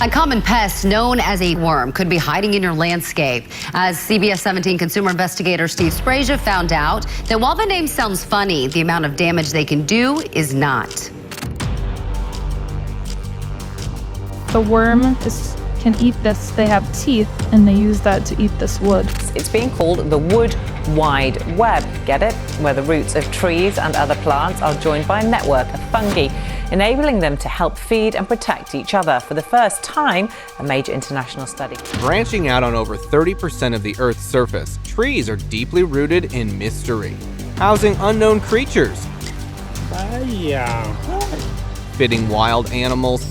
A common pest known as a worm could be hiding in your landscape. As CBS 17 consumer investigator Steve Sprague found out that while the name sounds funny, the amount of damage they can do is not. The worm can eat this. They have teeth, and they use that to eat this wood. It's being called the wood wide web. Get it? Where the roots of trees and other plants are joined by a network of fungi, enabling them to help feed and protect each other. For the first time, a major international study. Branching out on over 30% of the Earth's surface, trees are deeply rooted in mystery, housing unknown creatures, fitting wild animals,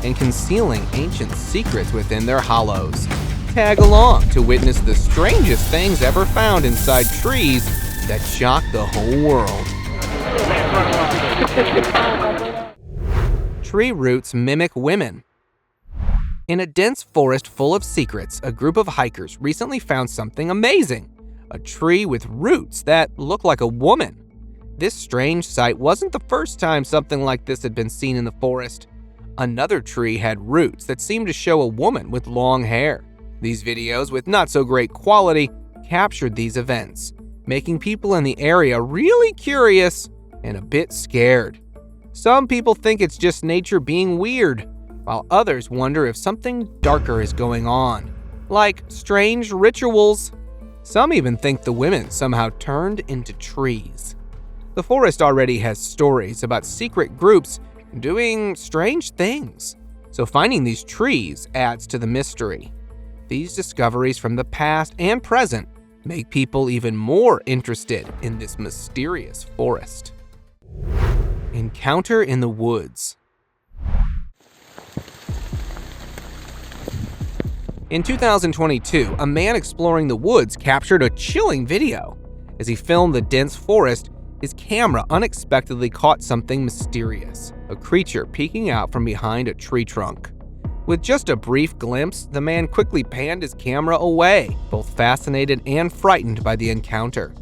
and concealing ancient secrets within their hollows. Tag along to witness the strangest things ever found inside trees that shock the whole world. Tree roots mimic women. In a dense forest full of secrets, a group of hikers recently found something amazing: a tree with roots that look like a woman. This strange sight wasn't the first time something like this had been seen in the forest. Another tree had roots that seemed to show a woman with long hair. These videos, with not so great quality, captured these events, making people in the area really curious and a bit scared. Some people think it's just nature being weird, while others wonder if something darker is going on, like strange rituals. Some even think the women somehow turned into trees. The forest already has stories about secret groups doing strange things, so finding these trees adds to the mystery. These discoveries from the past and present make people even more interested in this mysterious forest. Encounter in the woods. In 2022, a man exploring the woods captured a chilling video. As he filmed the dense forest, his camera unexpectedly caught something mysterious, a creature peeking out from behind a tree trunk. With just a brief glimpse, the man quickly panned his camera away, both fascinated and frightened by the encounter.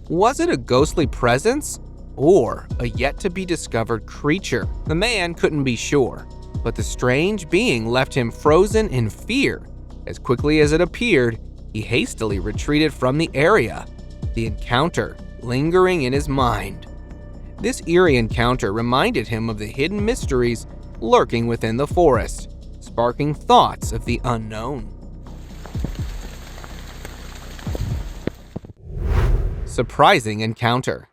Was it a ghostly presence or a yet-to-be-discovered creature? The man couldn't be sure, but the strange being left him frozen in fear. As quickly as it appeared, he hastily retreated from the area, the encounter lingering in his mind. This eerie encounter reminded him of the hidden mysteries lurking within the forest, sparking thoughts of the unknown. Surprising encounter.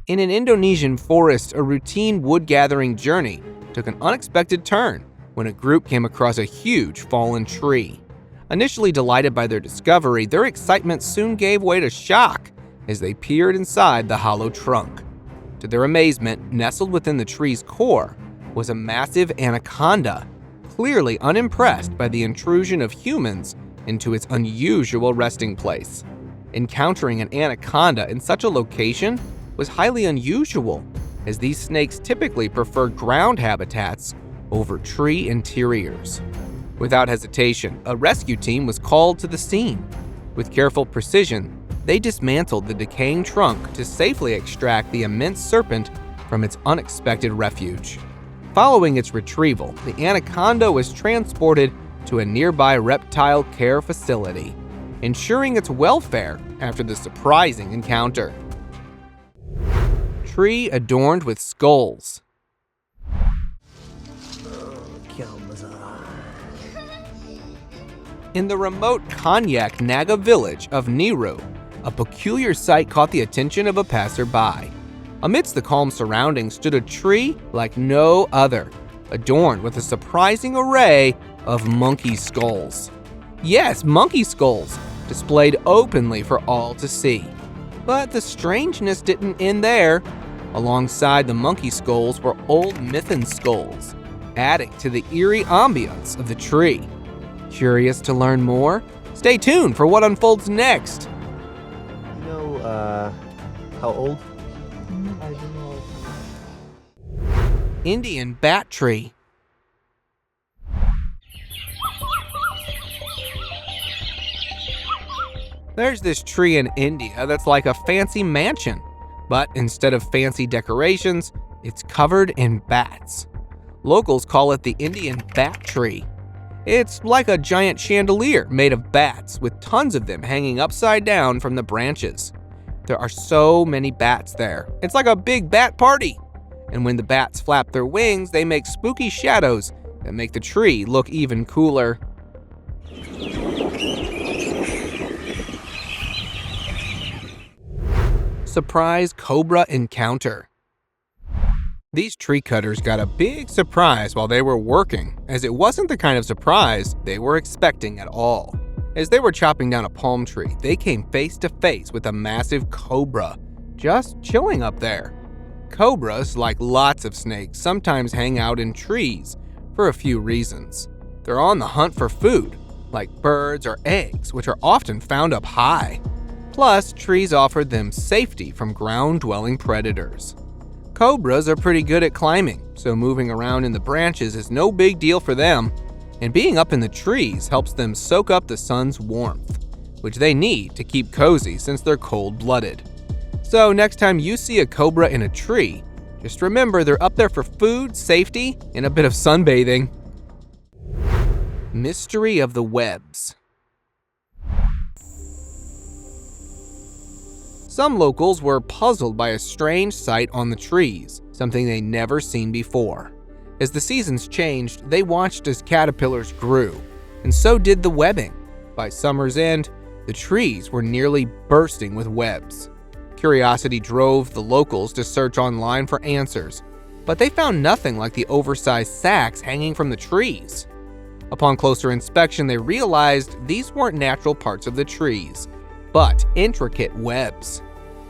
In an Indonesian forest, a routine wood-gathering journey took an unexpected turn when a group came across a huge fallen tree. Initially delighted by their discovery, their excitement soon gave way to shock as they peered inside the hollow trunk. To their amazement, nestled within the tree's core was a massive anaconda, clearly unimpressed by the intrusion of humans into its unusual resting place. Encountering an anaconda in such a location was highly unusual, as these snakes typically prefer ground habitats over tree interiors. Without hesitation, a rescue team was called to the scene. With careful precision, they dismantled the decaying trunk to safely extract the immense serpent from its unexpected refuge. Following its retrieval, the anaconda was transported to a nearby reptile care facility, ensuring its welfare after the surprising encounter. Tree adorned with skulls. In the remote Konyak Naga village of Niru, a peculiar sight caught the attention of a passerby. Amidst the calm surroundings stood a tree like no other, adorned with a surprising array of monkey skulls. Yes, monkey skulls, displayed openly for all to see. But the strangeness didn't end there. Alongside the monkey skulls were old Mythen skulls, adding to the eerie ambience of the tree. Curious to learn more? Stay tuned for what unfolds next. You know, how old? I don't know. Indian bat tree. There's this tree in India that's like a fancy mansion. But instead of fancy decorations, it's covered in bats. Locals call it the Indian bat tree. It's like a giant chandelier made of bats with tons of them hanging upside down from the branches. There are so many bats there. It's like a big bat party. And when the bats flap their wings, they make spooky shadows that make the tree look even cooler. Surprise Cobra encounter. These tree cutters got a big surprise while they were working, as it wasn't the kind of surprise they were expecting at all. As they were chopping down a palm tree, they came face to face with a massive cobra, just chilling up there. Cobras, like lots of snakes, sometimes hang out in trees for a few reasons. They're on the hunt for food, like birds or eggs, which are often found up high. Plus, trees offer them safety from ground-dwelling predators. Cobras are pretty good at climbing, so moving around in the branches is no big deal for them, and being up in the trees helps them soak up the sun's warmth, which they need to keep cozy since they're cold-blooded. So next time you see a cobra in a tree, just remember they're up there for food, safety, and a bit of sunbathing. Mystery of the webs. Some locals were puzzled by a strange sight on the trees, something they'd never seen before. As the seasons changed, they watched as caterpillars grew, and so did the webbing. By summer's end, the trees were nearly bursting with webs. Curiosity drove the locals to search online for answers, but they found nothing like the oversized sacks hanging from the trees. Upon closer inspection, they realized these weren't natural parts of the trees, but intricate webs.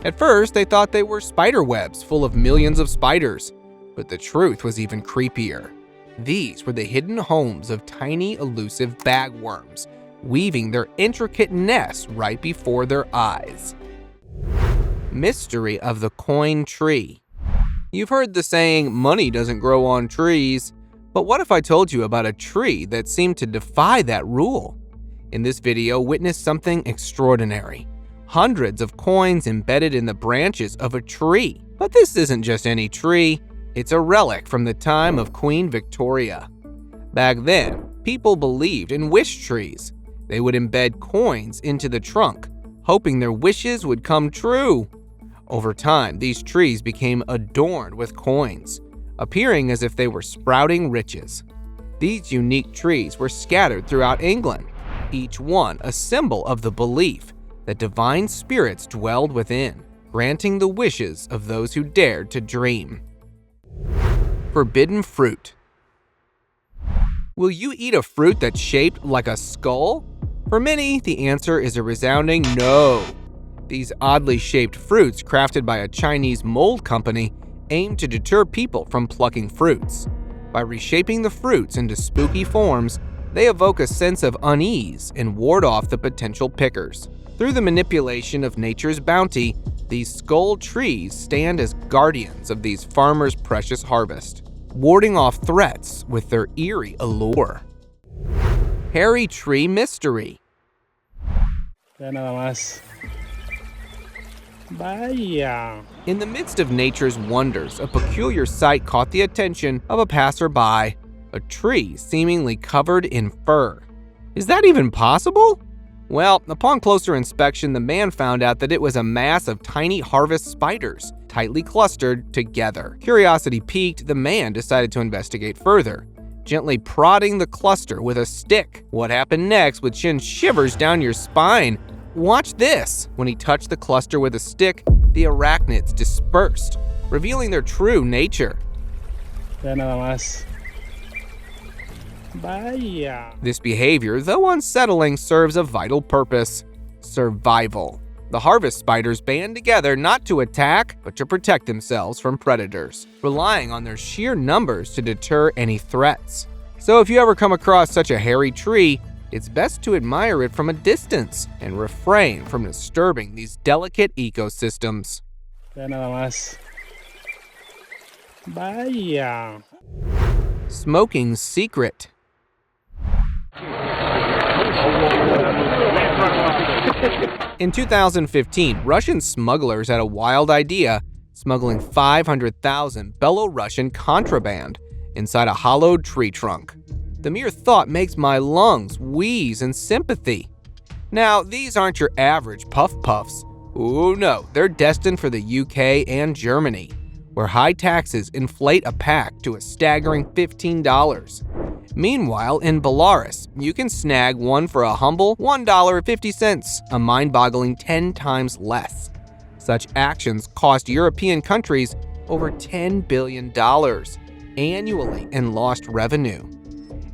At first, they thought they were spider webs full of millions of spiders, but the truth was even creepier. These were the hidden homes of tiny, elusive bagworms, weaving their intricate nests right before their eyes. Mystery of the coin tree. You've heard the saying, money doesn't grow on trees, but what if I told you about a tree that seemed to defy that rule? In this video, witness something extraordinary. Hundreds of coins embedded in the branches of a tree. But this isn't just any tree, it's a relic from the time of Queen Victoria. Back then, people believed in wish trees. They would embed coins into the trunk, hoping their wishes would come true. Over time, these trees became adorned with coins, appearing as if they were sprouting riches. These unique trees were scattered throughout England, each one a symbol of the belief that divine spirits dwelled within, granting the wishes of those who dared to dream. Forbidden fruit. Will you eat a fruit that's shaped like a skull? For many, the answer is a resounding no. These oddly shaped fruits, crafted by a Chinese mold company, aim to deter people from plucking fruits. By reshaping the fruits into spooky forms, they evoke a sense of unease and ward off the potential pickers. Through the manipulation of nature's bounty, these skull trees stand as guardians of these farmers' precious harvest, warding off threats with their eerie allure. Hairy tree mystery. Ya nada más. Vaya. In the midst of nature's wonders, a peculiar sight caught the attention of a passerby, a tree seemingly covered in fur. Is that even possible? Well, upon closer inspection, the man found out that it was a mass of tiny harvest spiders, tightly clustered together. Curiosity piqued, the man decided to investigate further, gently prodding the cluster with a stick. What happened next would send shivers down your spine. Watch this! When he touched the cluster with a stick, the arachnids dispersed, revealing their true nature. Ya nada más. Vaya. This behavior, though unsettling, serves a vital purpose: survival. The harvest spiders band together not to attack, but to protect themselves from predators, relying on their sheer numbers to deter any threats. So if you ever come across such a hairy tree, it's best to admire it from a distance and refrain from disturbing these delicate ecosystems. Ya nada más. Vaya. Smoking secret. In 2015, Russian smugglers had a wild idea, smuggling 500,000 Belarusian contraband inside a hollowed tree trunk. The mere thought makes my lungs wheeze in sympathy. Now, these aren't your average puff puffs. Ooh, no, they're destined for the UK and Germany, where high taxes inflate a pack to a staggering $15. Meanwhile, in Belarus, you can snag one for a humble $1.50, a mind-boggling 10 times less. Such actions cost European countries over $10 billion annually in lost revenue.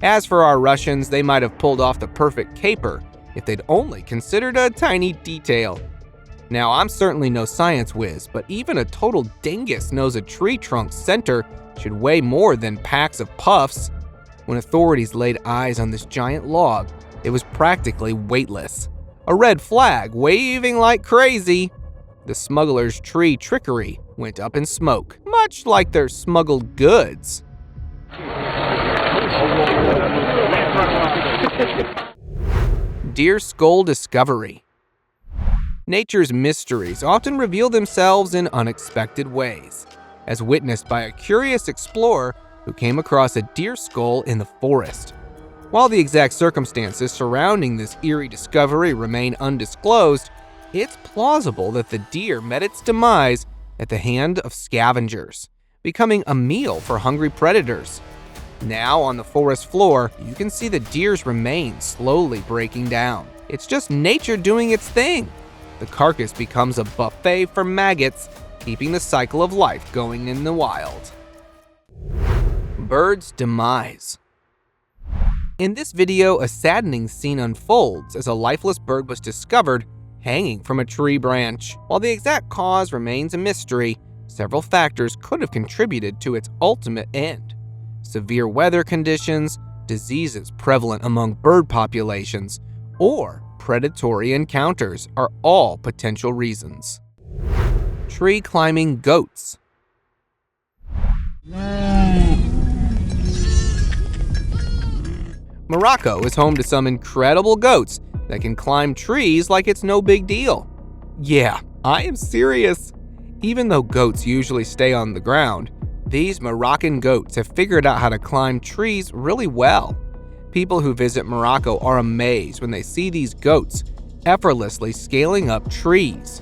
As for our Russians, they might have pulled off the perfect caper if they'd only considered a tiny detail. Now, I'm certainly no science whiz, but even a total dingus knows a tree trunk's center should weigh more than packs of puffs. When authorities laid eyes on this giant log, it was practically weightless. A red flag waving like crazy. The smugglers' tree trickery went up in smoke, much like their smuggled goods. Deer skull discovery. Nature's mysteries often reveal themselves in unexpected ways, as witnessed by a curious explorer who came across a deer skull in the forest. While the exact circumstances surrounding this eerie discovery remain undisclosed, it's plausible that the deer met its demise at the hand of scavengers, becoming a meal for hungry predators. Now, on the forest floor, you can see the deer's remains slowly breaking down. It's just nature doing its thing. The carcass becomes a buffet for maggots, keeping the cycle of life going in the wild. Bird's demise. In this video, a saddening scene unfolds as a lifeless bird was discovered hanging from a tree branch. While the exact cause remains a mystery, several factors could have contributed to its ultimate end. Severe weather conditions, diseases prevalent among bird populations, or predatory encounters are all potential reasons. Tree climbing goats. Morocco is home to some incredible goats that can climb trees like it's no big deal. Yeah, I am serious. Even though goats usually stay on the ground, these Moroccan goats have figured out how to climb trees really well. People who visit Morocco are amazed when they see these goats effortlessly scaling up trees.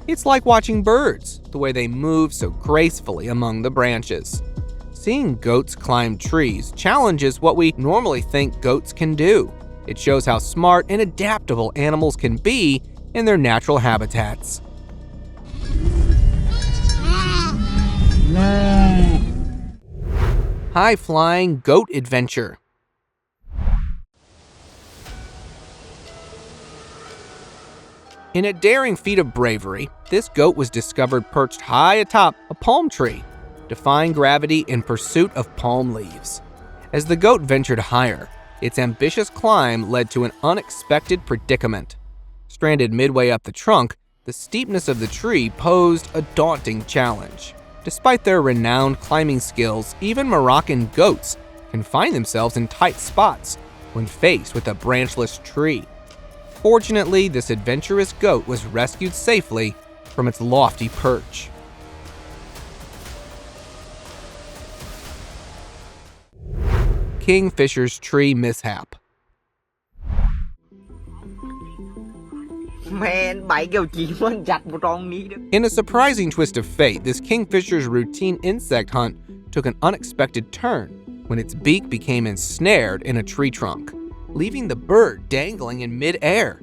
It's like watching birds, the way they move so gracefully among the branches. Seeing goats climb trees challenges what we normally think goats can do. It shows how smart and adaptable animals can be in their natural habitats. High-flying goat adventure. In a daring feat of bravery, this goat was discovered perched high atop a palm tree, defying gravity in pursuit of palm leaves. As the goat ventured higher, its ambitious climb led to an unexpected predicament. Stranded midway up the trunk, the steepness of the tree posed a daunting challenge. Despite their renowned climbing skills, even Moroccan goats can find themselves in tight spots when faced with a branchless tree. Fortunately, this adventurous goat was rescued safely from its lofty perch. Kingfisher's tree mishap. In a surprising twist of fate, this kingfisher's routine insect hunt took an unexpected turn when its beak became ensnared in a tree trunk, leaving the bird dangling in mid-air.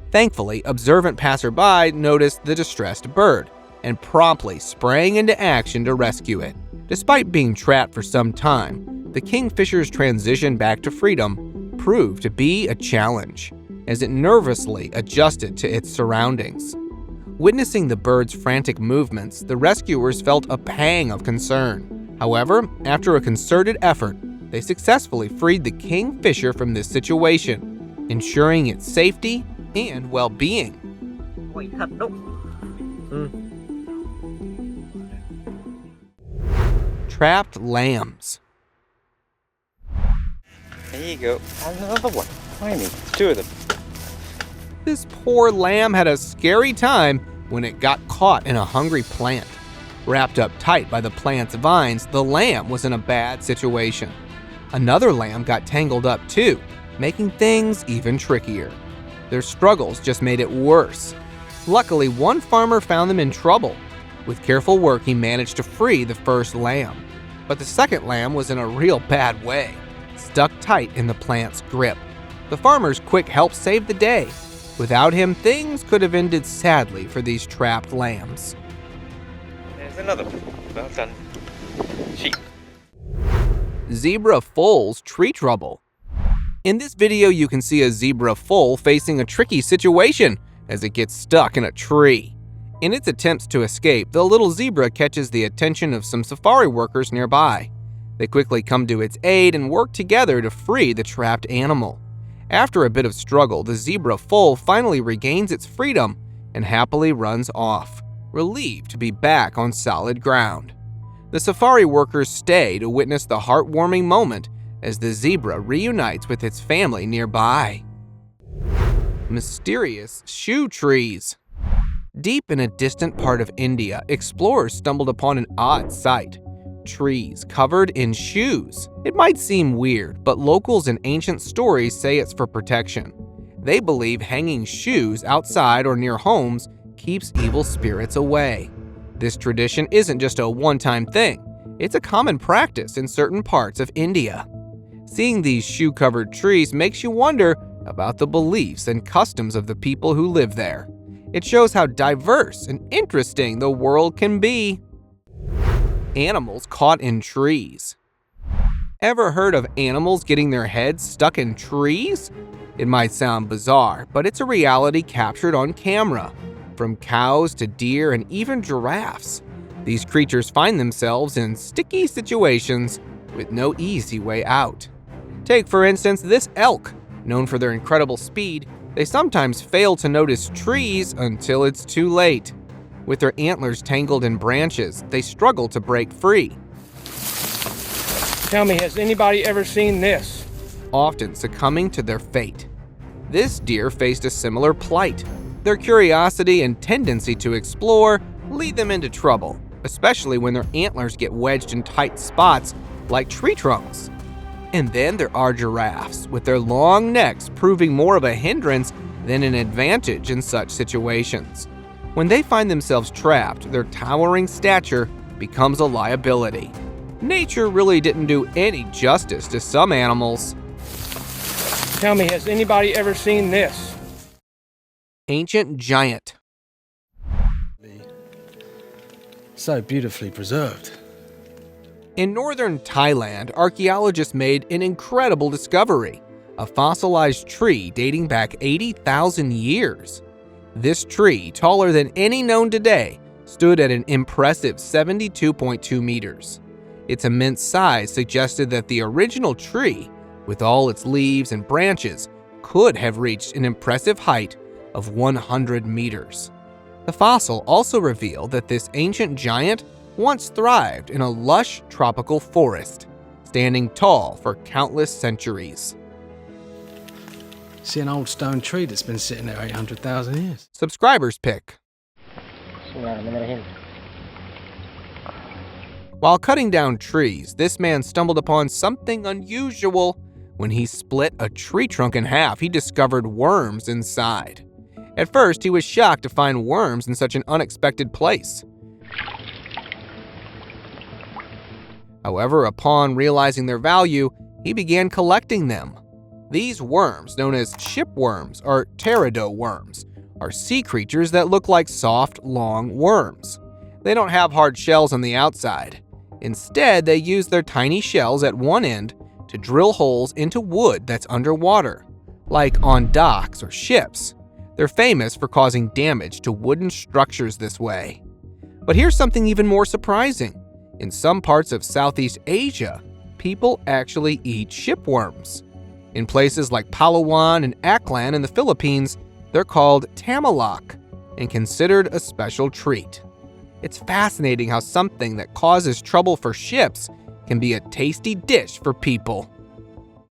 Thankfully, observant passerby noticed the distressed bird and promptly sprang into action to rescue it. Despite being trapped for some time, the kingfisher's transition back to freedom proved to be a challenge, as it nervously adjusted to its surroundings. Witnessing the bird's frantic movements, the rescuers felt a pang of concern. However, after a concerted effort, they successfully freed the kingfisher from this situation, ensuring its safety and well-being. Trapped lambs. There you go. Another one. Tiny. Two of them. This poor lamb had a scary time when it got caught in a hungry plant. Wrapped up tight by the plant's vines, the lamb was in a bad situation. Another lamb got tangled up too, making things even trickier. Their struggles just made it worse. Luckily, one farmer found them in trouble. With careful work, he managed to free the first lamb. But the second lamb was in a real bad way, stuck tight in the plant's grip. The farmer's quick help saved the day. Without him, things could have ended sadly for these trapped lambs. There's another one. Well done. Sheep. Zebra foal's tree trouble. In this video, you can see a zebra foal facing a tricky situation as it gets stuck in a tree. In its attempts to escape, the little zebra catches the attention of some safari workers nearby. They quickly come to its aid and work together to free the trapped animal. After a bit of struggle, the zebra foal finally regains its freedom and happily runs off, relieved to be back on solid ground. The safari workers stay to witness the heartwarming moment as the zebra reunites with its family nearby. Mysterious shoe trees. Deep in a distant part of India, explorers stumbled upon an odd sight. Trees covered in shoes. It might seem weird, but locals in ancient stories say it's for protection. They believe hanging shoes outside or near homes keeps evil spirits away. This tradition isn't just a one-time thing. It's a common practice in certain parts of India. Seeing these shoe-covered trees makes you wonder about the beliefs and customs of the people who live there. It shows how diverse and interesting the world can be. Animals caught in trees. Ever heard of animals getting their heads stuck in trees? It might sound bizarre, but it's a reality captured on camera. From cows to deer and even giraffes, these creatures find themselves in sticky situations with no easy way out. Take, for instance, this elk. Known for their incredible speed, they sometimes fail to notice trees until it's too late. With their antlers tangled in branches, they struggle to break free. Tell me, has anybody ever seen this? Often succumbing to their fate. This deer faced a similar plight. Their curiosity and tendency to explore lead them into trouble, especially when their antlers get wedged in tight spots like tree trunks. And then there are giraffes, with their long necks proving more of a hindrance than an advantage in such situations. When they find themselves trapped, their towering stature becomes a liability. Nature really didn't do any justice to some animals. Tell me, has anybody ever seen this? Ancient giant. So beautifully preserved. In northern Thailand, archaeologists made an incredible discovery, a fossilized tree dating back 80,000 years. This tree, taller than any known today, stood at an impressive 72.2 meters. Its immense size suggested that the original tree, with all its leaves and branches, could have reached an impressive height of 100 meters. The fossil also revealed that this ancient giant once thrived in a lush tropical forest, standing tall for countless centuries. See an old stone tree that's been sitting there 800,000 years. Subscribers pick. While cutting down trees, this man stumbled upon something unusual. When he split a tree trunk in half, he discovered worms inside. At first, he was shocked to find worms in such an unexpected place. However, upon realizing their value, he began collecting them. These worms, known as shipworms or pterido worms, are sea creatures that look like soft, long worms. They don't have hard shells on the outside. Instead, they use their tiny shells at one end to drill holes into wood that's underwater, like on docks or ships. They're famous for causing damage to wooden structures this way. But here's something even more surprising. In some parts of Southeast Asia, people actually eat shipworms. In places like Palawan and Aklan in the Philippines, they're called tamalak and considered a special treat. It's fascinating how something that causes trouble for ships can be a tasty dish for people.